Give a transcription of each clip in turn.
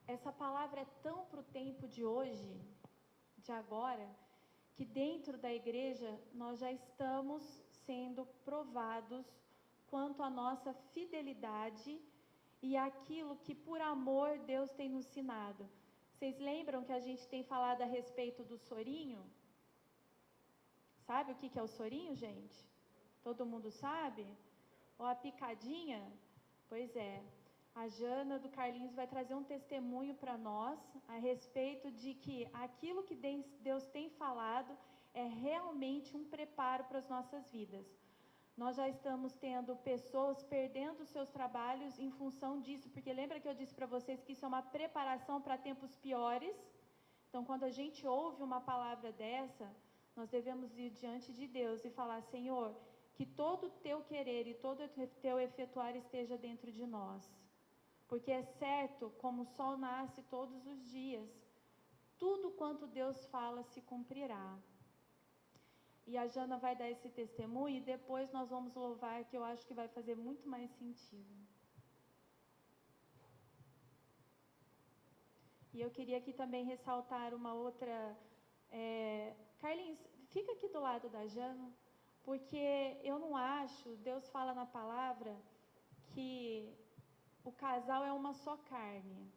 essa palavra é tão para o tempo de hoje, de agora, que dentro da igreja nós já estamos sendo provados quanto à nossa fidelidade e aquilo que por amor Deus tem nos ensinado. Vocês lembram que a gente tem falado a respeito do sorinho? Sabe o que é o sorinho, gente? Todo mundo sabe? Ou a picadinha? Pois é. A Jana do Carlinhos vai trazer um testemunho para nós a respeito de que aquilo que Deus tem falado é realmente um preparo para as nossas vidas. Nós já estamos tendo pessoas perdendo seus trabalhos em função disso, porque lembra que eu disse para vocês que isso é uma preparação para tempos piores? Então, quando a gente ouve uma palavra dessa, nós devemos ir diante de Deus e falar: Senhor, que todo o teu querer e todo o teu efetuar esteja dentro de nós. Porque é certo, como o sol nasce todos os dias, tudo quanto Deus fala se cumprirá. E a Jana vai dar esse testemunho e depois nós vamos louvar, que eu acho que vai fazer muito mais sentido. E eu queria aqui também ressaltar uma outra... Carlinhos, fica aqui do lado da Jana, porque eu não acho, Deus fala na palavra, que o casal é uma só carne.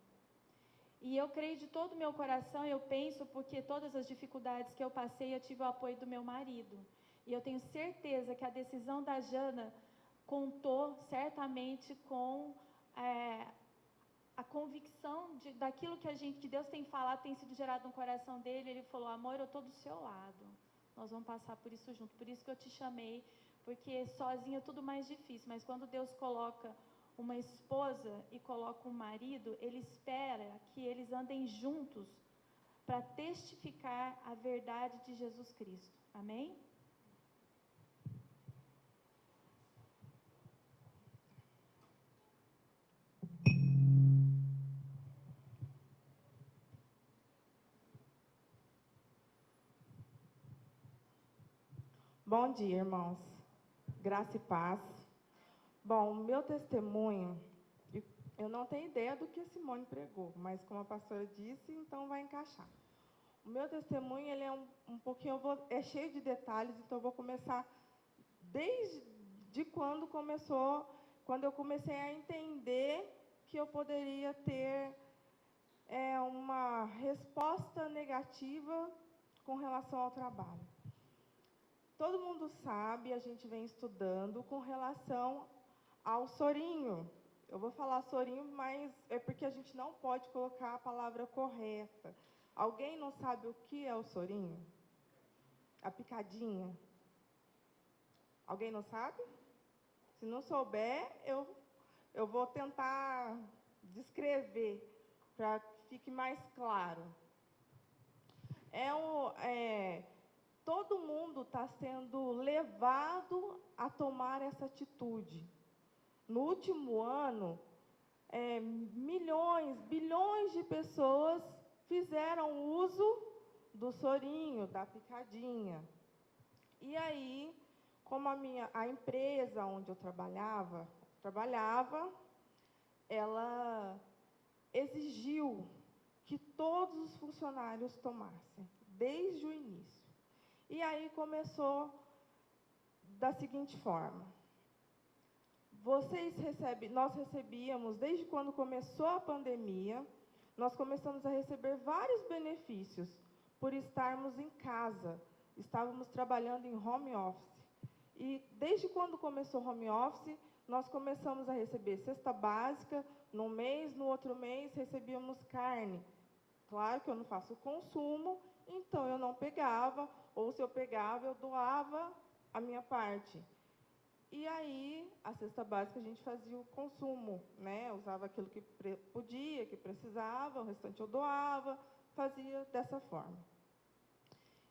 E eu creio de todo o meu coração, eu penso, porque todas as dificuldades que eu passei, eu tive o apoio do meu marido. E eu tenho certeza que a decisão da Jana contou certamente com a convicção daquilo que Deus tem falado, tem sido gerado no coração dele. Ele falou: amor, eu estou do seu lado, nós vamos passar por isso junto. Por isso que eu te chamei, porque sozinha é tudo mais difícil, mas quando Deus coloca uma esposa e coloca um marido, Ele espera que eles andem juntos para testificar a verdade de Jesus Cristo. Amém? Bom dia, irmãos. Graça e paz. Bom, o meu testemunho, eu não tenho ideia do que a Simone pregou, mas como a pastora disse, então vai encaixar. O meu testemunho, ele é um pouquinho, é cheio de detalhes, então eu vou começar desde quando eu comecei a entender que eu poderia ter uma resposta negativa com relação ao trabalho. Todo mundo sabe, a gente vem estudando com relação ao sorinho. Eu vou falar sorinho, mas é porque a gente não pode colocar a palavra correta. Alguém não sabe o que é o sorinho? A picadinha? Alguém não sabe? Se não souber, eu vou tentar descrever para que fique mais claro. Todo mundo está sendo levado a tomar essa atitude. No último ano, milhões, bilhões de pessoas fizeram uso do sorinho, da picadinha. E aí, como a empresa onde eu trabalhava, ela exigiu que todos os funcionários tomassem, desde o início. E aí começou da seguinte forma: nós recebíamos, desde quando começou a pandemia, nós começamos a receber vários benefícios por estarmos em casa, estávamos trabalhando em home office. E desde quando começou o home office, nós começamos a receber cesta básica, num mês, no outro mês recebíamos carne. Claro que eu não faço consumo, então eu não pegava, ou se eu pegava, eu doava a minha parte. E aí, a cesta básica, a gente fazia o consumo, né? Eu usava aquilo que podia, que precisava, o restante eu doava, fazia dessa forma.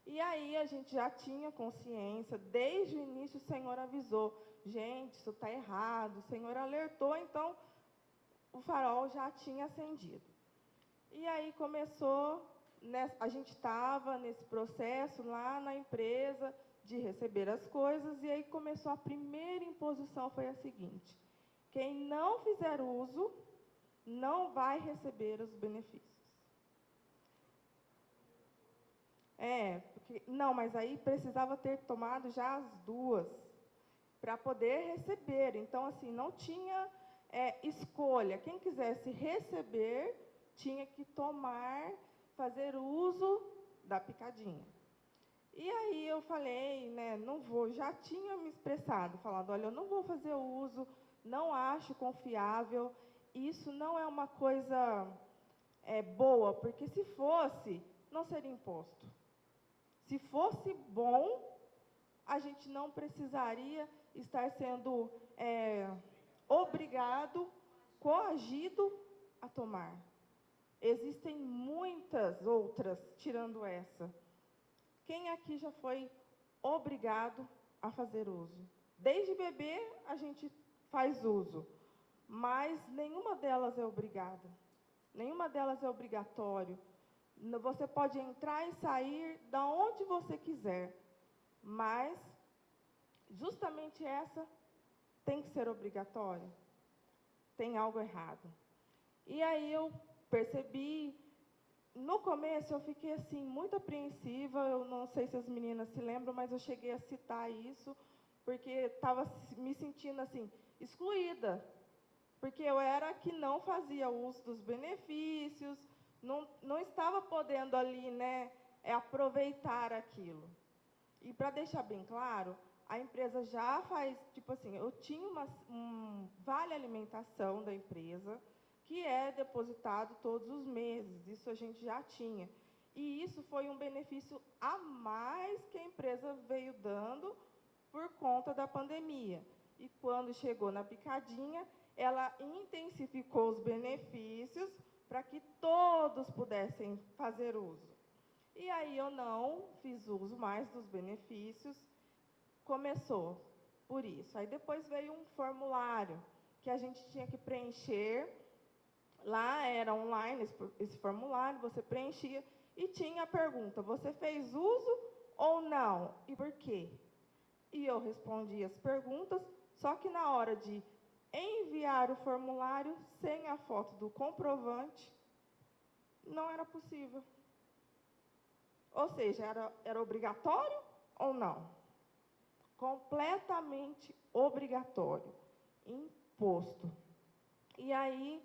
E aí, a gente já tinha consciência, desde o início o Senhor avisou: gente, isso está errado, o Senhor alertou, então o farol já tinha acendido. E aí começou, a gente estava nesse processo lá na empresa de receber as coisas, e aí a primeira imposição foi a seguinte: quem não fizer uso não vai receber os benefícios. Não, mas aí precisava ter tomado já as duas para poder receber. Então, assim, não tinha escolha. Quem quisesse receber tinha que fazer uso da picadinha. E aí eu falei, né, não vou, já tinha me expressado, falando, olha, eu não vou fazer uso, não acho confiável, isso não é uma coisa boa, porque se fosse, não seria imposto. Se fosse bom, a gente não precisaria estar sendo obrigado, coagido a tomar. Existem muitas outras, tirando essa. Quem aqui já foi obrigado a fazer uso? Desde bebê, a gente faz uso, mas nenhuma delas é obrigada. Nenhuma delas é obrigatório. Você pode entrar e sair da onde você quiser, mas justamente essa tem que ser obrigatória. Tem algo errado. E aí eu percebi, no começo eu fiquei assim muito apreensiva, eu não sei se as meninas se lembram, mas eu cheguei a citar isso, porque estava me sentindo assim, excluída, porque eu era a que não fazia uso dos benefícios, não estava podendo ali, né, aproveitar aquilo. E para deixar bem claro, a empresa já faz, tipo assim, eu tinha um vale alimentação da empresa, que é depositado todos os meses, isso a gente já tinha. E isso foi um benefício a mais que a empresa veio dando por conta da pandemia. E quando chegou na picadinha, ela intensificou os benefícios para que todos pudessem fazer uso. E aí eu não fiz uso mais dos benefícios, começou por isso. Aí depois veio um formulário que a gente tinha que preencher, lá era online esse formulário, você preenchia e tinha a pergunta, você fez uso ou não? E por quê? E eu respondia as perguntas, só que na hora de enviar o formulário sem a foto do comprovante, não era possível. Ou seja, era obrigatório ou não? Completamente obrigatório, imposto. E aí,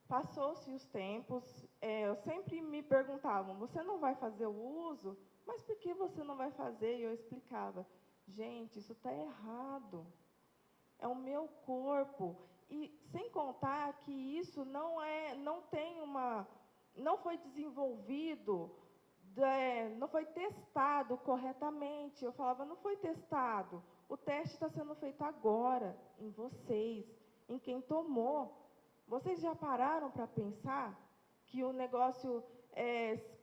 passou-se os tempos, eu sempre me perguntavam, você não vai fazer o uso? Mas por que você não vai fazer? E eu explicava, gente, isso está errado. É o meu corpo. E sem contar que isso não foi desenvolvido, não foi testado corretamente. Eu falava, não foi testado. O teste está sendo feito agora, em vocês, em quem tomou. Vocês já pararam para pensar que o negócio,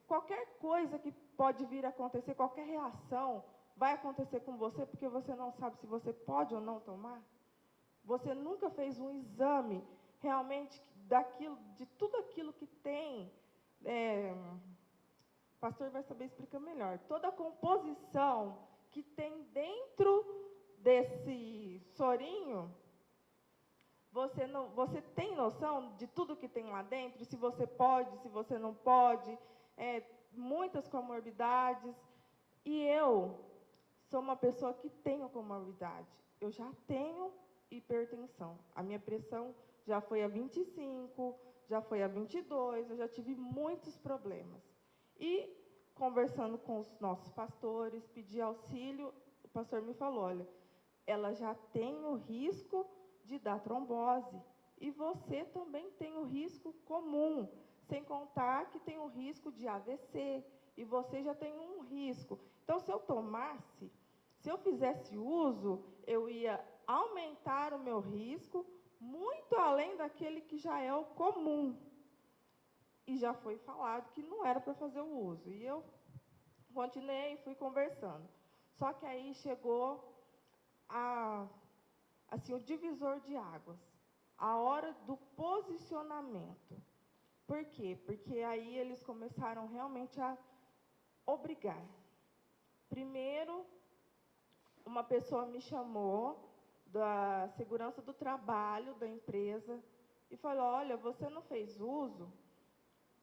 qualquer coisa que pode vir a acontecer, qualquer reação, vai acontecer com você porque você não sabe se você pode ou não tomar? Você nunca fez um exame realmente de tudo aquilo que tem. O pastor vai saber explicar melhor. Toda a composição que tem dentro desse sorinho, você tem noção de tudo que tem lá dentro? Se você pode, se você não pode, muitas comorbidades. E eu sou uma pessoa que tenho comorbidade. Eu já tenho hipertensão. A minha pressão já foi a 25, já foi a 22, eu já tive muitos problemas. E, conversando com os nossos pastores, pedi auxílio, o pastor me falou, olha, ela já tem o risco de dar trombose, e você também tem o risco comum, sem contar que tem o risco de AVC, e você já tem um risco. Então, se eu fizesse uso, eu ia aumentar o meu risco, muito além daquele que já é o comum. E já foi falado que não era para fazer o uso. E eu continuei, fui conversando. Só que aí chegou o divisor de águas, a hora do posicionamento. Por quê? Porque aí eles começaram realmente a obrigar. Primeiro, uma pessoa me chamou da segurança do trabalho da empresa e falou: olha, você não fez uso?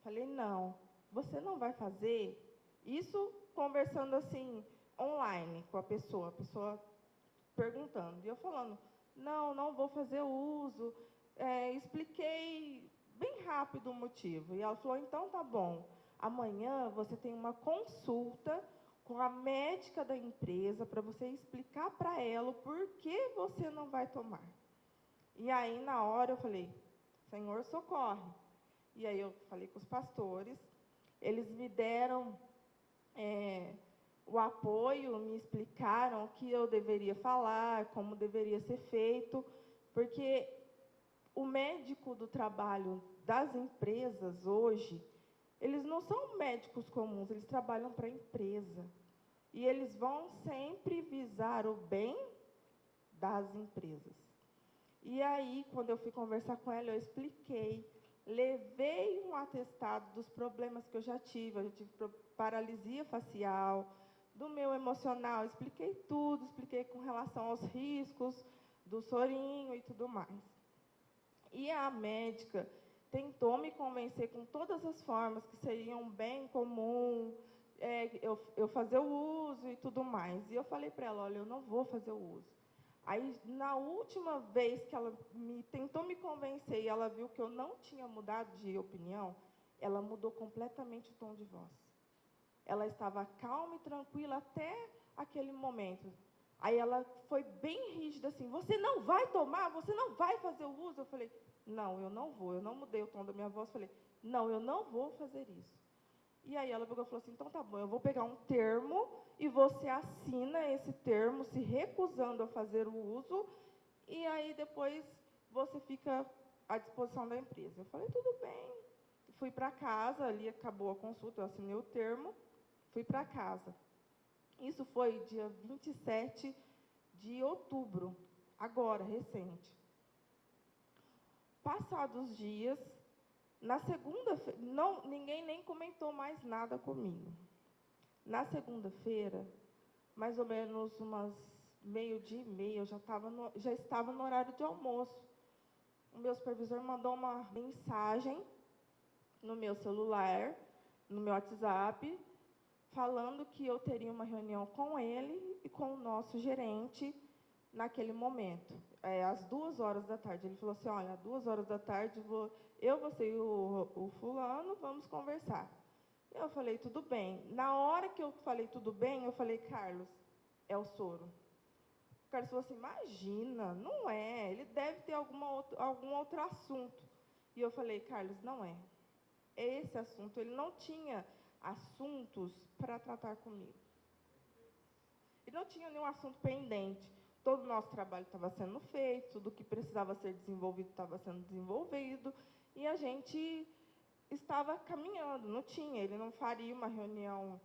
Falei: não. Você não vai fazer? Isso conversando assim, online com a pessoa perguntando. E eu falando: não, não vou fazer uso. Expliquei bem rápido o motivo. E ela falou: então tá bom. Amanhã você tem uma consulta com a médica da empresa para você explicar para ela o porquê você não vai tomar. E aí, na hora, eu falei: Senhor, socorre. E aí eu falei com os pastores, eles me deram o apoio, me explicaram o que eu deveria falar, como deveria ser feito, porque o médico do trabalho das empresas hoje, eles não são médicos comuns, eles trabalham para a empresa. E eles vão sempre visar o bem das empresas. E aí, quando eu fui conversar com ela, eu expliquei, levei um atestado dos problemas que eu já tive paralisia facial, do meu emocional, expliquei tudo, expliquei com relação aos riscos do sorinho e tudo mais. E a médica tentou me convencer com todas as formas que seria um bem comum, eu fazer o uso e tudo mais. E eu falei para ela: olha, eu não vou fazer o uso. Aí, na última vez que ela tentou me convencer e ela viu que eu não tinha mudado de opinião, ela mudou completamente o tom de voz. Ela estava calma e tranquila até aquele momento. Aí ela foi bem rígida assim: você não vai tomar? Você não vai fazer o uso? Eu falei: não, eu não vou. Eu não mudei o tom da minha voz, falei: não, eu não vou fazer isso. E aí ela pegou e falou assim: então tá bom, eu vou pegar um termo e você assina esse termo se recusando a fazer o uso, e aí depois você fica à disposição da empresa. Eu falei: tudo bem. Fui para casa, ali acabou a consulta, eu assinei o termo, fui para casa. Isso foi dia 27 de outubro, agora, recente. Passados os dias, na segunda-feira, ninguém nem comentou mais nada comigo. Na segunda-feira, mais ou menos umas meio-dia e meia, eu já estava no horário de almoço. O meu supervisor mandou uma mensagem no meu celular, no meu WhatsApp, falando que eu teria uma reunião com ele e com o nosso gerente naquele momento, às 2h da tarde. Ele falou assim: olha, às 2h da tarde, você e o fulano vamos conversar. Eu falei: tudo bem. Na hora que eu falei tudo bem, eu falei: Carlos, é o soro. O Carlos falou assim: imagina, não é, ele deve ter algum outro assunto. E eu falei: Carlos, não é. É esse assunto. Ele não tinha assuntos para tratar comigo. Ele não tinha nenhum assunto pendente. Todo o nosso trabalho estava sendo feito, tudo que precisava ser desenvolvido estava sendo desenvolvido, e a gente estava caminhando, não tinha, ele não faria uma reunião,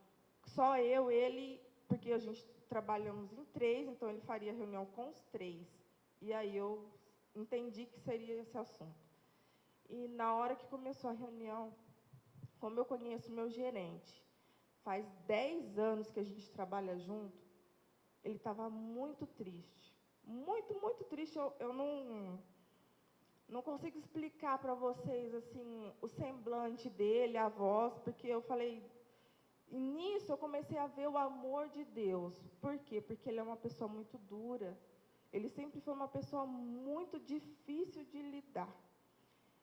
só eu, ele, porque a gente trabalhamos em 3, então ele faria reunião com os 3. E aí eu entendi que seria esse assunto. E na hora que começou a reunião, como eu conheço meu gerente, faz 10 anos que a gente trabalha junto, ele estava muito triste. Muito, muito triste. Eu não consigo explicar para vocês assim o semblante dele, a voz, porque eu falei... E nisso eu comecei a ver o amor de Deus. Por quê? Porque ele é uma pessoa muito dura. Ele sempre foi uma pessoa muito difícil de lidar.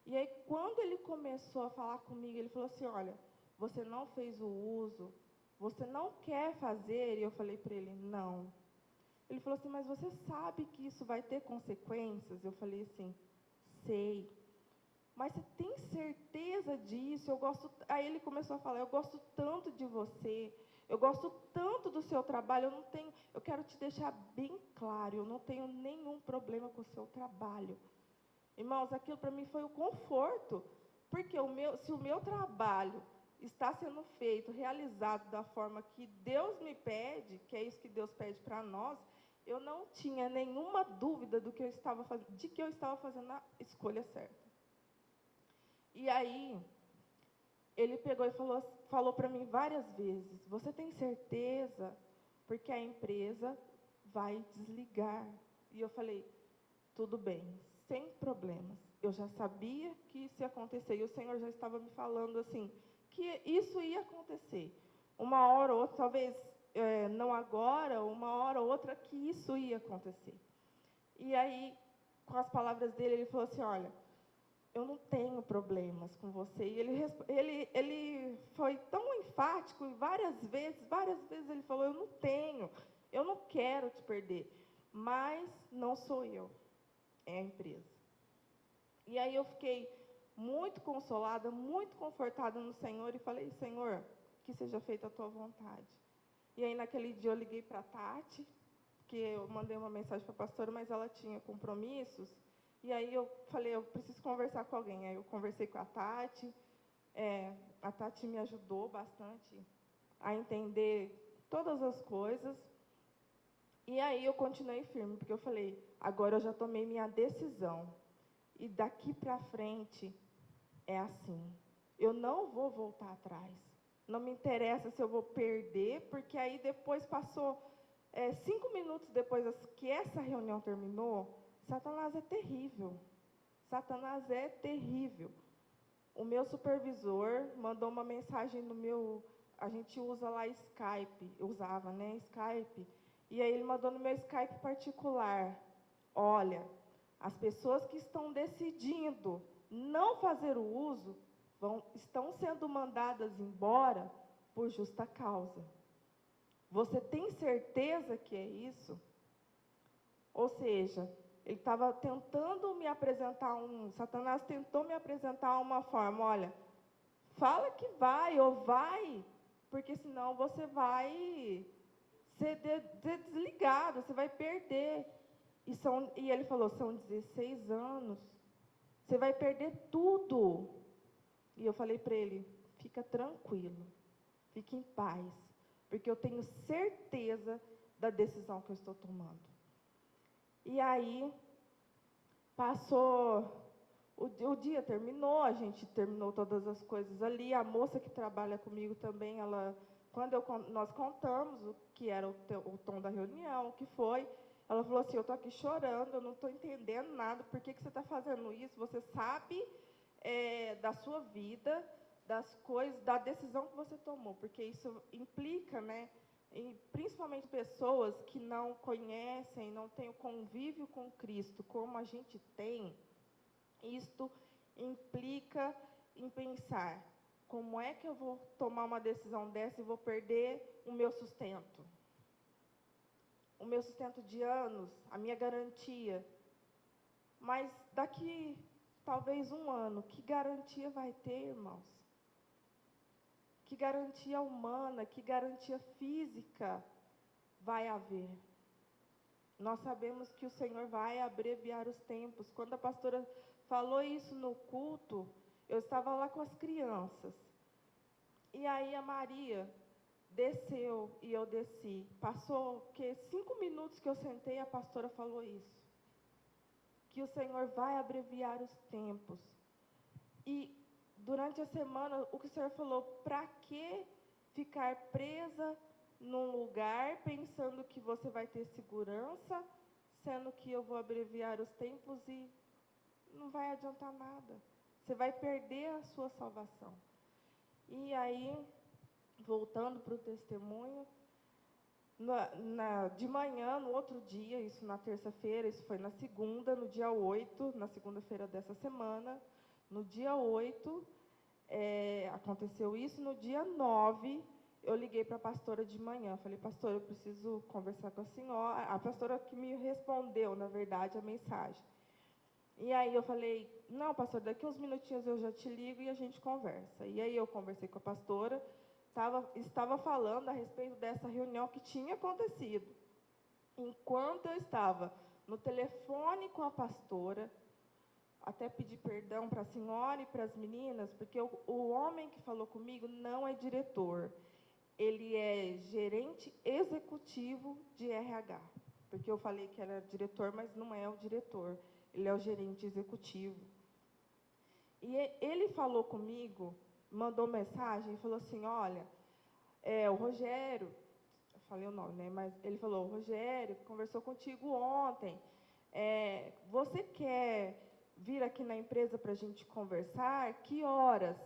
E aí, quando ele começou a falar comigo, ele falou assim: olha, você não fez o uso, você não quer fazer? E eu falei para ele: não. Ele falou assim: mas você sabe que isso vai ter consequências? Eu falei assim: sei. Mas você tem certeza disso? Aí ele começou a falar: eu gosto tanto de você, eu gosto tanto do seu trabalho, eu quero te deixar bem claro, eu não tenho nenhum problema com o seu trabalho. Irmãos, aquilo para mim foi o conforto, porque se o meu trabalho está sendo feito, realizado da forma que Deus me pede, que é isso que Deus pede para nós, eu não tinha nenhuma dúvida de que eu estava fazendo a escolha certa. E aí, ele pegou e falou para mim várias vezes: você tem certeza? Porque a empresa vai desligar. E eu falei: tudo bem, sem problemas. eu já sabia que isso ia acontecer, e o Senhor já estava me falando assim, que isso ia acontecer. Uma hora ou outra, talvez não agora, uma hora ou outra, que isso ia acontecer. E aí, com as palavras dele, ele falou assim, olha, eu não tenho problemas com você. E ele foi tão enfático, e várias vezes ele falou, eu não quero te perder, mas não sou eu, é a empresa. E aí eu fiquei muito consolada, muito confortada no Senhor, e falei, Senhor, que seja feita a tua vontade. E aí, naquele dia, eu liguei para a Tati, porque eu mandei uma mensagem para a pastora, mas ela tinha compromissos, e aí eu falei, eu preciso conversar com alguém. Aí eu conversei com a Tati me ajudou bastante a entender todas as coisas, e aí eu continuei firme, porque eu falei, agora eu já tomei minha decisão, e daqui para frente é assim, eu não vou voltar atrás, não me interessa se eu vou perder, porque aí depois passou 5 minutos depois que essa reunião terminou, Satanás é terrível. Satanás é terrível. O meu supervisor mandou uma mensagem no meu... A gente usa lá Skype, usava, né, Skype. E aí ele mandou no meu Skype particular. Olha, as pessoas que estão decidindo não fazer o uso estão sendo mandadas embora por justa causa. Você tem certeza que é isso? Ou seja, ele estava tentando me apresentar Satanás tentou me apresentar uma forma, olha, fala que vai, ou vai, porque senão você vai ser desligado, você vai perder. E ele falou, são 16 anos, você vai perder tudo. E eu falei para ele, fica tranquilo, fique em paz, porque eu tenho certeza da decisão que eu estou tomando. E aí, passou, o dia terminou, a gente terminou todas as coisas ali, a moça que trabalha comigo também, quando nós contamos o que era o tom da reunião, o que foi, ela falou assim, eu estou aqui chorando, eu não estou entendendo nada, por que você está fazendo isso? Você sabe da sua vida, das coisas, da decisão que você tomou, porque isso implica, né, principalmente pessoas que não conhecem, não têm o convívio com Cristo, como a gente tem, isto implica em pensar, como é que eu vou tomar uma decisão dessa e vou perder o meu sustento? O meu sustento de anos, a minha garantia. Mas daqui, talvez 1 ano, que garantia vai ter, irmãos? Que garantia humana, que garantia física vai haver? Nós sabemos que o Senhor vai abreviar os tempos. Quando a pastora falou isso no culto, eu estava lá com as crianças. E aí a Maria desceu e eu desci. Passou 5 minutos que eu sentei, a pastora falou isso. Que o Senhor vai abreviar os tempos. E durante a semana, o que o Senhor falou, para que ficar presa num lugar, pensando que você vai ter segurança, sendo que eu vou abreviar os tempos e não vai adiantar nada. Você vai perder a sua salvação. E aí, voltando para o testemunho, de manhã, no outro dia, isso na terça-feira, isso foi na segunda, no dia 8, na segunda-feira dessa semana, no dia 8, aconteceu isso, no dia 9, eu liguei para a pastora de manhã, falei, pastora, eu preciso conversar com a senhora, a pastora que me respondeu, na verdade, a mensagem. E aí eu falei, não, pastor, daqui uns minutinhos eu já te ligo e a gente conversa. E aí eu conversei com a pastora, estava falando a respeito dessa reunião que tinha acontecido. Enquanto eu estava no telefone com a pastora, até pedi perdão para a senhora e para as meninas, porque o homem que falou comigo não é diretor, ele é gerente executivo de RH, porque eu falei que era diretor, mas não é o diretor, ele é o gerente executivo. E ele falou comigo, mandou mensagem, falou assim, olha, o Rogério, eu falei o nome, né, mas ele falou, o Rogério conversou contigo ontem, você quer vir aqui na empresa para a gente conversar, que horas?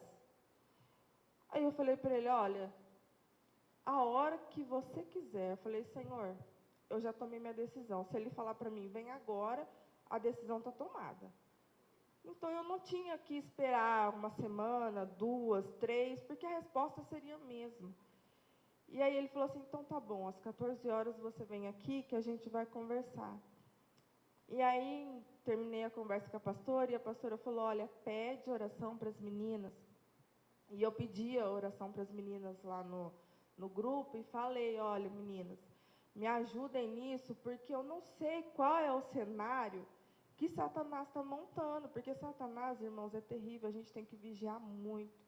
Aí eu falei para ele, olha, a hora que você quiser. Eu falei, Senhor, eu já tomei minha decisão. Se ele falar para mim, vem agora, a decisão está tomada. Então, eu não tinha que esperar uma semana, 2, 3, porque a resposta seria a mesma. E aí ele falou assim, então tá bom, às 14 horas você vem aqui que a gente vai conversar. E aí, terminei a conversa com a pastora, e a pastora falou, olha, pede oração para as meninas. E eu pedi a oração para as meninas lá no grupo, e falei, olha, meninas, me ajudem nisso, porque eu não sei qual é o cenário que Satanás está montando, porque Satanás, irmãos, é terrível, a gente tem que vigiar muito.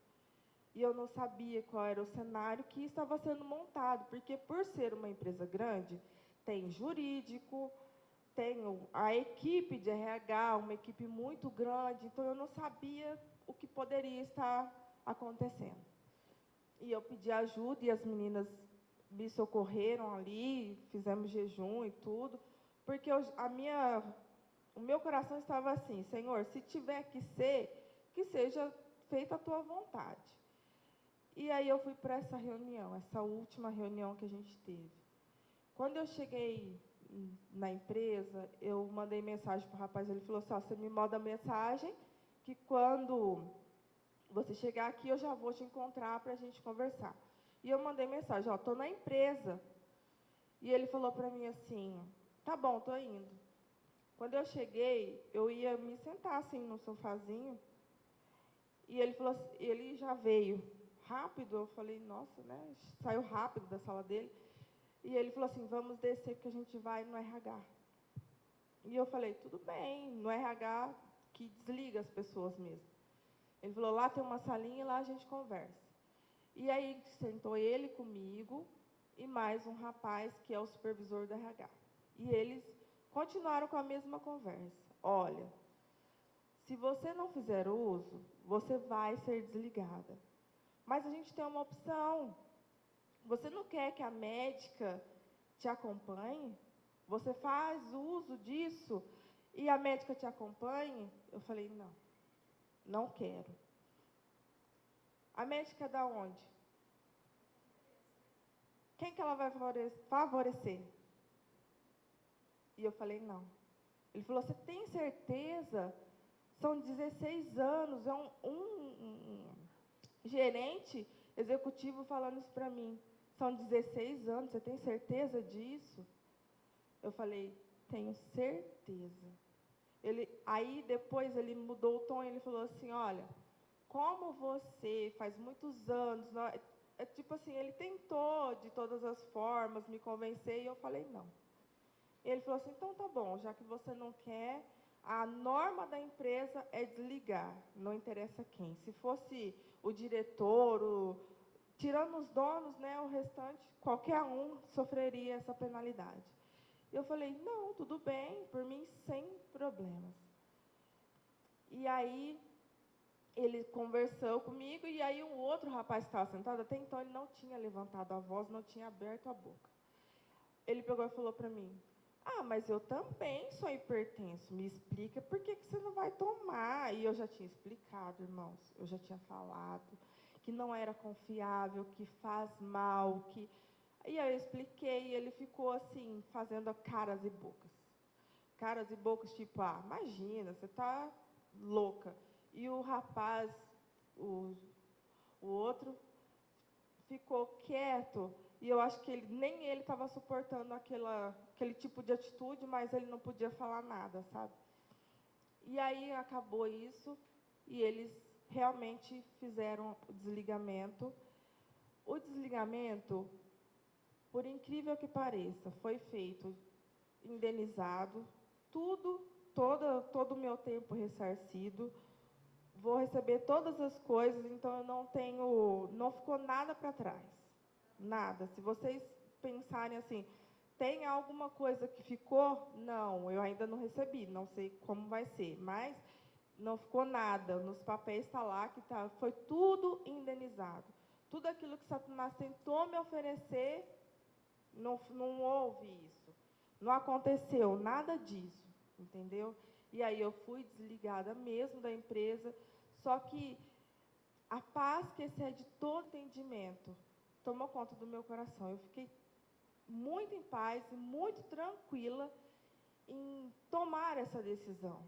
E eu não sabia qual era o cenário que estava sendo montado, porque por ser uma empresa grande, tem jurídico, tem a equipe de RH, uma equipe muito grande, então eu não sabia o que poderia estar acontecendo. E eu pedi ajuda e as meninas me socorreram ali, fizemos jejum e tudo, porque o meu coração estava assim, Senhor, se tiver que ser, que seja feita a tua vontade. E aí eu fui para essa reunião, essa última reunião que a gente teve. Quando eu cheguei na empresa, eu mandei mensagem para o rapaz, ele falou assim, você me manda mensagem, que quando você chegar aqui, eu já vou te encontrar para a gente conversar. E eu mandei mensagem, estou na empresa. E ele falou para mim assim, tá bom, estou indo. Quando eu cheguei, eu ia me sentar assim no sofazinho, e ele falou assim, ele já veio rápido, eu falei, nossa, né, saiu rápido da sala dele, e ele falou assim, vamos descer porque a gente vai no RH. E eu falei, tudo bem, no RH que desliga as pessoas mesmo. Ele falou, lá tem uma salinha e lá a gente conversa. E aí sentou ele comigo e mais um rapaz que é o supervisor do RH. E eles continuaram com a mesma conversa. Olha, se você não fizer uso, você vai ser desligada. Mas a gente tem uma opção. Você não quer que a médica te acompanhe? Você faz uso disso e a médica te acompanhe? Eu falei, não, não quero. A médica é da onde? Quem que ela vai favorecer? E eu falei, não. Ele falou, você tem certeza? São 16 anos, é um gerente executivo falando isso para mim. São 16 anos, você tem certeza disso? Eu falei, tenho certeza. Aí depois ele mudou o tom e ele falou assim, olha, como você faz muitos anos, tipo assim, ele tentou de todas as formas me convencer e eu falei não. Ele falou assim, então tá bom, já que você não quer, a norma da empresa é desligar, não interessa quem. Se fosse o diretor, tirando os donos, né, o restante, qualquer um sofreria essa penalidade. Eu falei, não, tudo bem, por mim, sem problemas. E aí, ele conversou comigo, e aí um outro rapaz que estava sentado, até então ele não tinha levantado a voz, não tinha aberto a boca. Ele pegou e falou para mim, mas eu também sou hipertenso, me explica por que você não vai tomar. E eu já tinha explicado, irmãos, eu já tinha falado que não era confiável, que faz mal, que... E aí eu expliquei, e ele ficou assim, fazendo caras e bocas. Caras e bocas, tipo, imagina, você está louca. E o rapaz, o outro, ficou quieto, e eu acho que nem ele estava suportando aquele tipo de atitude, mas ele não podia falar nada, sabe? E aí acabou isso, e eles realmente fizeram o desligamento. O desligamento, por incrível que pareça, foi feito indenizado, todo o meu tempo ressarcido, vou receber todas as coisas, então eu não ficou nada para trás, nada. Se vocês pensarem assim, tem alguma coisa que ficou? Não, eu ainda não recebi, não sei como vai ser, mas não ficou nada, nos papéis está lá, foi tudo indenizado. Tudo aquilo que Satanás tentou me oferecer, não houve isso. Não aconteceu nada disso, entendeu? E aí eu fui desligada mesmo da empresa, só que a paz que excede todo entendimento tomou conta do meu coração. Eu fiquei muito em paz e muito tranquila em tomar essa decisão.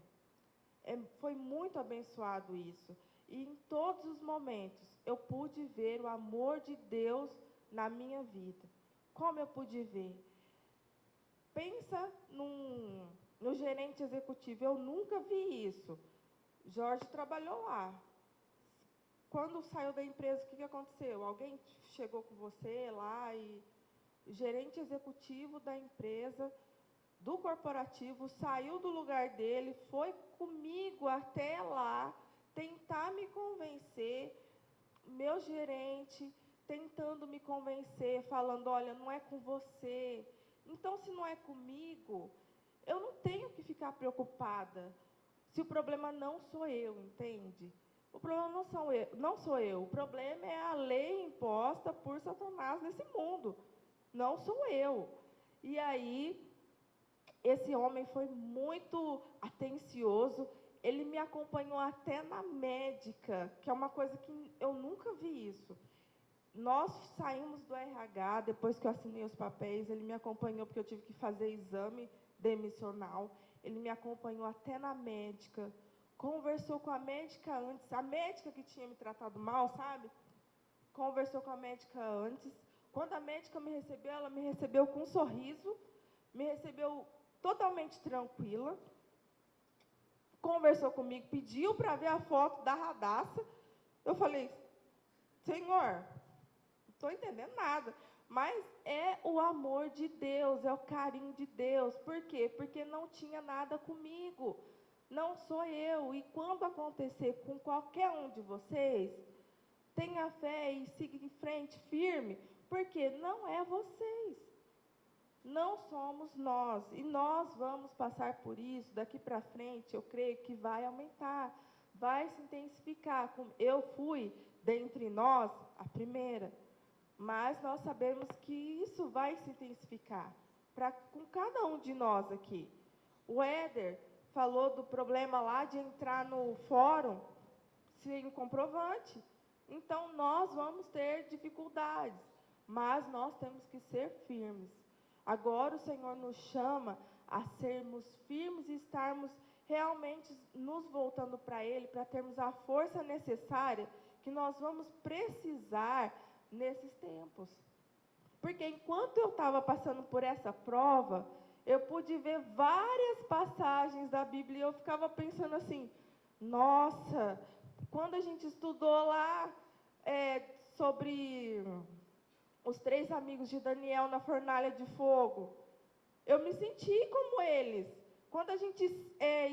Foi muito abençoado isso. E em todos os momentos eu pude ver o amor de Deus na minha vida. Como eu pude ver? Pensa no gerente executivo, eu nunca vi isso. Jorge trabalhou lá. Quando saiu da empresa, o que aconteceu? Alguém chegou com você lá e o gerente executivo da empresa, do corporativo, saiu do lugar dele, foi comigo até lá, tentar me convencer, meu gerente tentando me convencer, falando, olha, não é com você. Então, se não é comigo, eu não tenho que ficar preocupada, se o problema não sou eu, entende? O problema não sou eu, o problema é a lei imposta por Satanás nesse mundo, não sou eu. E aí, esse homem foi muito atencioso, ele me acompanhou até na médica, que é uma coisa que eu nunca vi isso. Nós saímos do RH, depois que eu assinei os papéis, ele me acompanhou, porque eu tive que fazer exame demissional, ele me acompanhou até na médica, conversou com a médica antes, a médica que tinha me tratado mal, sabe? Conversou com a médica antes. Quando a médica me recebeu, ela me recebeu com um sorriso, me recebeu totalmente tranquila, conversou comigo, pediu para ver a foto da Radassa. Eu falei, Senhor, não estou entendendo nada, mas é o amor de Deus, é o carinho de Deus. Por quê? Porque não tinha nada comigo, não sou eu. E quando acontecer com qualquer um de vocês, tenha fé e siga em frente, firme, porque não é vocês. Não somos nós, e nós vamos passar por isso, daqui para frente, eu creio que vai aumentar, vai se intensificar. Eu fui, dentre nós, a primeira, mas nós sabemos que isso vai se intensificar, com cada um de nós aqui. O Éder falou do problema lá de entrar no fórum sem comprovante, então nós vamos ter dificuldades, mas nós temos que ser firmes. Agora o Senhor nos chama a sermos firmes e estarmos realmente nos voltando para Ele, para termos a força necessária que nós vamos precisar nesses tempos. Porque enquanto eu estava passando por essa prova, eu pude ver várias passagens da Bíblia e eu ficava pensando assim, nossa, quando a gente estudou lá sobre os 3 amigos de Daniel na fornalha de fogo, eu me senti como eles. Quando a gente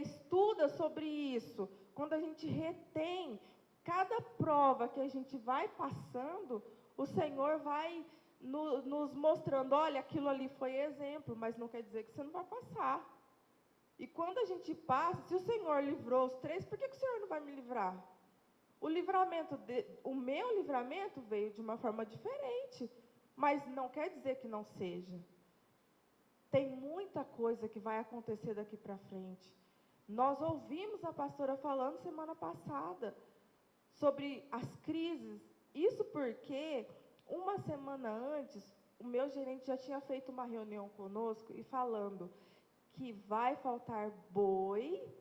estuda sobre isso, quando a gente retém cada prova que a gente vai passando, o Senhor vai nos mostrando, olha, aquilo ali foi exemplo, mas não quer dizer que você não vai passar. E quando a gente passa, se o Senhor livrou os 3, por que o Senhor não vai me livrar? O meu livramento veio de uma forma diferente, mas não quer dizer que não seja. Tem muita coisa que vai acontecer daqui para frente. Nós ouvimos a pastora falando semana passada sobre as crises. Isso porque, uma semana antes, o meu gerente já tinha feito uma reunião conosco e falando que vai faltar boi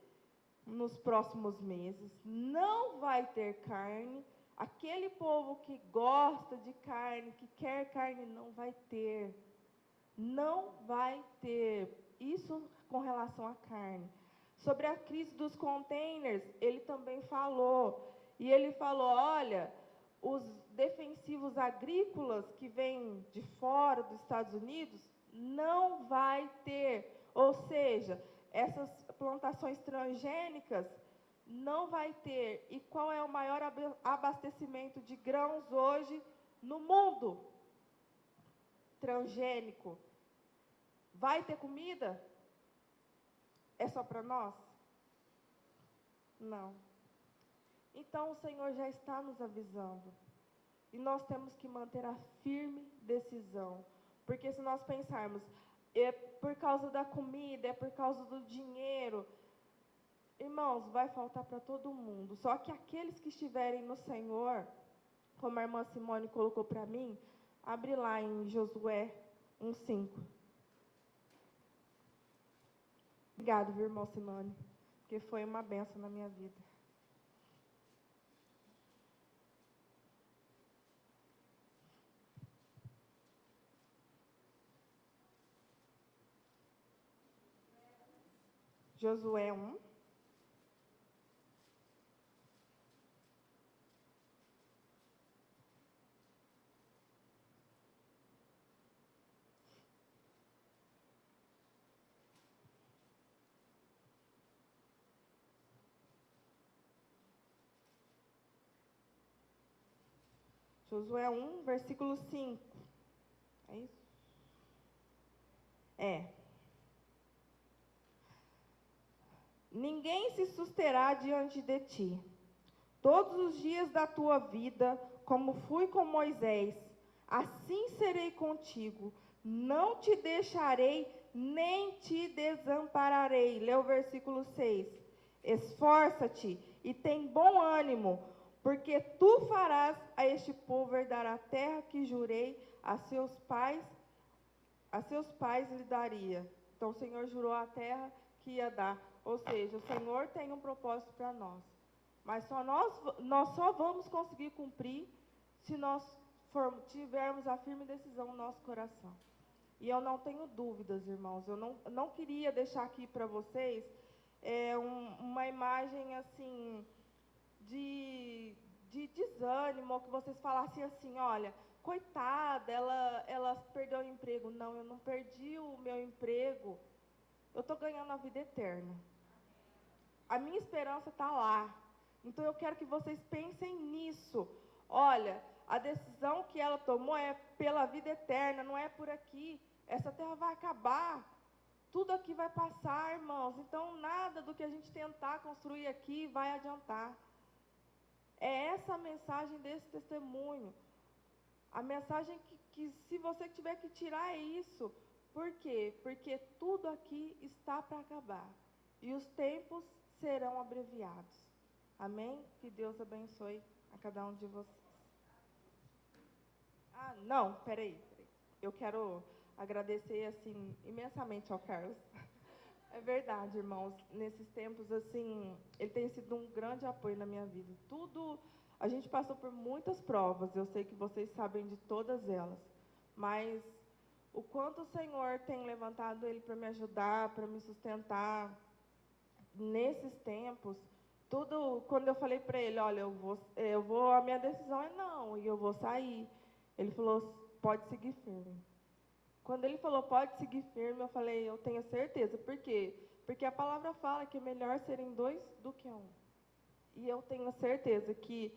nos próximos meses, não vai ter carne, aquele povo que gosta de carne, que quer carne, não vai ter. Não vai ter. Isso com relação à carne. Sobre a crise dos containers, ele também falou. E ele falou, olha, os defensivos agrícolas que vêm de fora dos Estados Unidos, não vai ter. Ou seja, essas plantações transgênicas não vai ter. E qual é o maior abastecimento de grãos hoje no mundo? Transgênico. Vai ter comida? É só para nós? Não. Então o Senhor já está nos avisando. E nós temos que manter a firme decisão. Porque se nós pensarmos, é por causa da comida, é por causa do dinheiro, Irmãos, vai faltar para todo mundo. Só que aqueles que estiverem no Senhor, como a irmã Simone colocou para mim, abre lá em Josué 1:5. Obrigado, viu, irmã Simone, porque foi uma bênção na minha vida. Josué 1. Josué 1, versículo 5. É isso? É. Ninguém se susterá diante de ti, todos os dias da tua vida, como fui com Moisés, assim serei contigo. Não te deixarei, nem te desampararei. Lê o versículo 6. Esforça-te e tem bom ânimo, porque tu farás a este povo herdar a terra que jurei a seus pais lhe daria. Então o Senhor jurou a terra que ia dar. Ou seja, o Senhor tem um propósito para nós. Mas nós só vamos conseguir cumprir se nós tivermos a firme decisão no nosso coração. E eu não tenho dúvidas, irmãos. Eu não queria deixar aqui para vocês uma imagem assim de desânimo, ou que vocês falassem assim, olha, coitada, ela perdeu o emprego. Não, eu não perdi o meu emprego. Eu estou ganhando a vida eterna. A minha esperança está lá. Então eu quero que vocês pensem nisso. Olha, a decisão que ela tomou é pela vida eterna, não é por aqui. Essa terra vai acabar. Tudo aqui vai passar, irmãos. Então nada do que a gente tentar construir aqui vai adiantar. É essa a mensagem desse testemunho. A mensagem que se você tiver que tirar é isso. Por quê? Porque tudo aqui está para acabar. E os tempos serão abreviados. Amém? Que Deus abençoe a cada um de vocês. Ah, não, peraí. Eu quero agradecer, assim, imensamente ao Carlos. É verdade, irmãos. Nesses tempos, assim, ele tem sido um grande apoio na minha vida. A gente passou por muitas provas, eu sei que vocês sabem de todas elas. Mas o quanto o Senhor tem levantado ele para me ajudar, para me sustentar nesses tempos, quando eu falei para ele, olha, a minha decisão é não, e eu vou sair. Ele falou, pode seguir firme. Quando ele falou, pode seguir firme, eu falei, eu tenho certeza. Por quê? Porque a palavra fala que é melhor serem dois do que um. E eu tenho certeza que,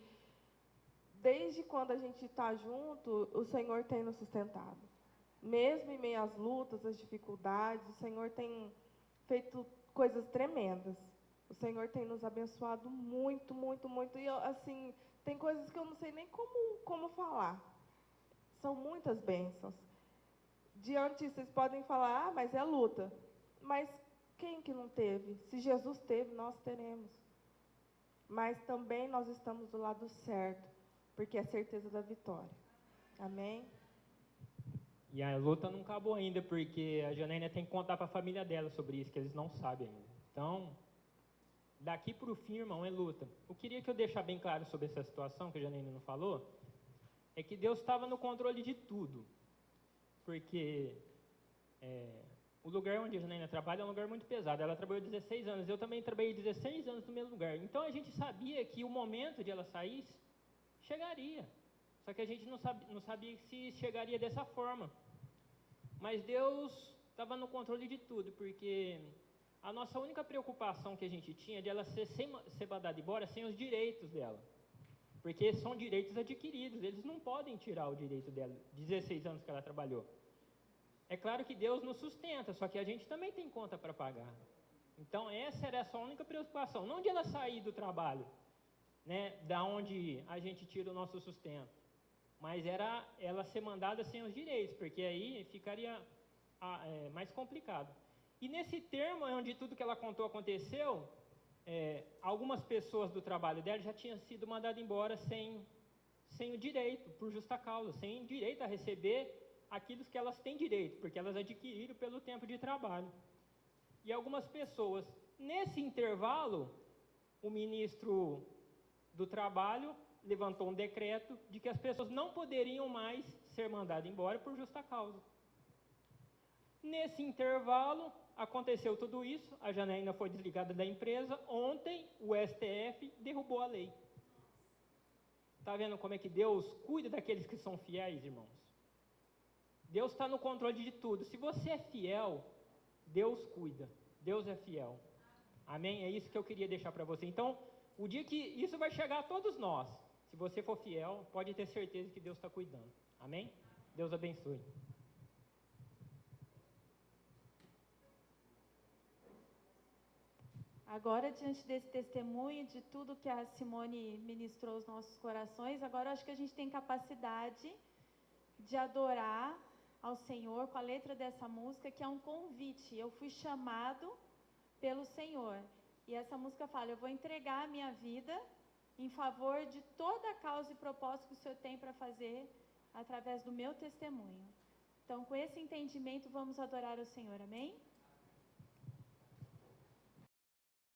desde quando a gente está junto, o Senhor tem nos sustentado. Mesmo em meio às lutas, às dificuldades, o Senhor tem feito coisas tremendas. O Senhor tem nos abençoado muito, muito, muito. E, assim, tem coisas que eu não sei nem como falar. São muitas bênçãos. Diante, vocês podem falar, mas é luta. Mas quem que não teve? Se Jesus teve, nós teremos. Mas também nós estamos do lado certo, porque é certeza da vitória. Amém? E a luta não acabou ainda, porque a Janaína tem que contar para a família dela sobre isso, que eles não sabem ainda. Então, daqui para o fim, irmão, é luta. Eu queria que eu deixar bem claro sobre essa situação, que a Janaína não falou, é que Deus estava no controle de tudo. Porque o lugar onde a Janaína trabalha é um lugar muito pesado. Ela trabalhou 16 anos, eu também trabalhei 16 anos no mesmo lugar. Então, a gente sabia que o momento de ela sair chegaria. Só que a gente não sabia se chegaria dessa forma. Mas Deus estava no controle de tudo, porque a nossa única preocupação que a gente tinha é de ela ser mandada embora sem os direitos dela. Porque são direitos adquiridos, eles não podem tirar o direito dela, 16 anos que ela trabalhou. É claro que Deus nos sustenta, só que a gente também tem conta para pagar. Então essa era a sua única preocupação, não de ela sair do trabalho, né, da onde a gente tira o nosso sustento. Mas era ela ser mandada sem os direitos, porque aí ficaria mais complicado. E nesse termo, onde tudo que ela contou aconteceu, algumas pessoas do trabalho dela já tinham sido mandadas embora sem o direito, por justa causa, sem direito a receber aquilo que elas têm direito, porque elas adquiriram pelo tempo de trabalho. E algumas pessoas, nesse intervalo, o ministro do Trabalho levantou um decreto de que as pessoas não poderiam mais ser mandadas embora por justa causa. Nesse intervalo, aconteceu tudo isso, a Janaína foi desligada da empresa, ontem o STF derrubou a lei. Está vendo como é que Deus cuida daqueles que são fiéis, irmãos? Deus está no controle de tudo. Se você é fiel, Deus cuida. Deus é fiel. Amém? É isso que eu queria deixar para você. Então, o dia que isso vai chegar a todos nós, se você for fiel, pode ter certeza que Deus está cuidando. Amém? Deus abençoe. Agora, diante desse testemunho, de tudo que a Simone ministrou aos nossos corações, agora eu acho que a gente tem capacidade de adorar ao Senhor com a letra dessa música, que é um convite. Eu fui chamado pelo Senhor. E essa música fala: eu vou entregar a minha vida em favor de toda a causa e propósito que o Senhor tem para fazer através do meu testemunho. Então, com esse entendimento, vamos adorar o Senhor. Amém?